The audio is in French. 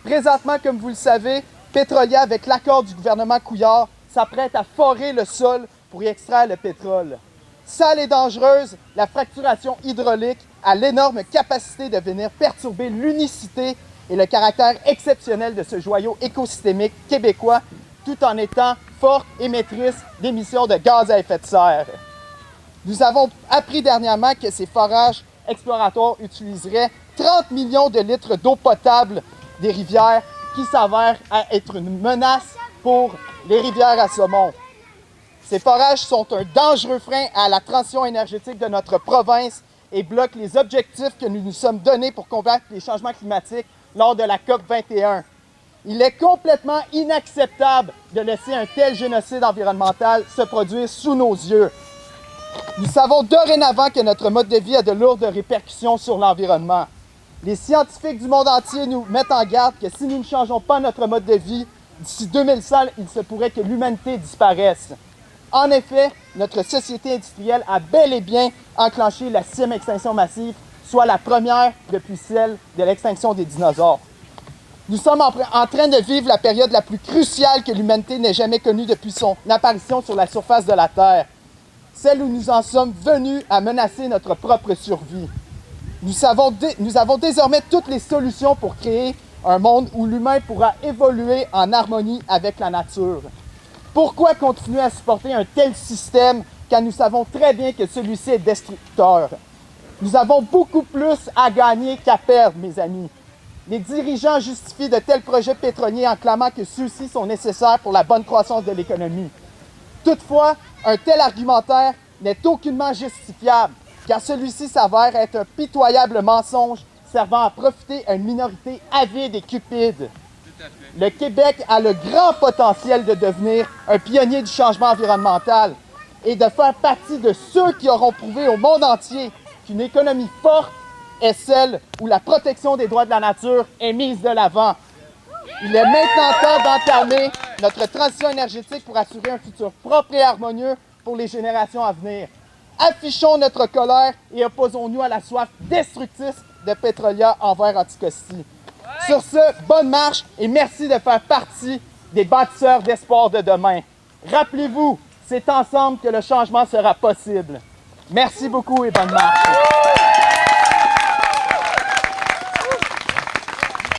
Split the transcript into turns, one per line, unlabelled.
Présentement, comme vous le savez, Pétrolia, avec l'accord du gouvernement Couillard, s'apprête à forer le sol pour y extraire le pétrole. Sale et dangereuse, la fracturation hydraulique a l'énorme capacité de venir perturber l'unicité et le caractère exceptionnel de ce joyau écosystémique québécois, tout en étant forte émettrice d'émissions de gaz à effet de serre. Nous avons appris dernièrement que ces forages exploratoires utiliseraient 30 millions de litres d'eau potable des rivières qui s'avèrent être une menace pour les rivières à saumon. Ces forages sont un dangereux frein à la transition énergétique de notre province et bloquent les objectifs que nous nous sommes donnés pour combattre les changements climatiques lors de la COP 21. Il est complètement inacceptable de laisser un tel génocide environnemental se produire sous nos yeux. Nous savons dorénavant que notre mode de vie a de lourdes répercussions sur l'environnement. Les scientifiques du monde entier nous mettent en garde que si nous ne changeons pas notre mode de vie, d'ici 2100, il se pourrait que l'humanité disparaisse. En effet, notre société industrielle a bel et bien enclenché la 6e extinction massive, soit la première depuis celle de l'extinction des dinosaures. Nous sommes en train de vivre la période la plus cruciale que l'humanité n'ait jamais connue depuis son apparition sur la surface de la Terre, celle où nous en sommes venus à menacer notre propre survie. Nous avons désormais toutes les solutions pour créer un monde où l'humain pourra évoluer en harmonie avec la nature. Pourquoi continuer à supporter un tel système quand nous savons très bien que celui-ci est destructeur? Nous avons beaucoup plus à gagner qu'à perdre, mes amis. Les dirigeants justifient de tels projets pétroliers en clamant que ceux-ci sont nécessaires pour la bonne croissance de l'économie. Toutefois, un tel argumentaire n'est aucunement justifiable, car celui-ci s'avère être un pitoyable mensonge servant à profiter à une minorité avide et cupide. Le Québec a le grand potentiel de devenir un pionnier du changement environnemental et de faire partie de ceux qui auront prouvé au monde entier qu'une économie forte est celle où la protection des droits de la nature est mise de l'avant. Il est maintenant temps d'entamer notre transition énergétique pour assurer un futur propre et harmonieux pour les générations à venir. Affichons notre colère et opposons-nous à la soif destructrice de Pétrolia envers Anticosti. Sur ce, bonne marche et merci de faire partie des bâtisseurs d'espoir de demain. Rappelez-vous, c'est ensemble que le changement sera possible. Merci beaucoup et bonne marche.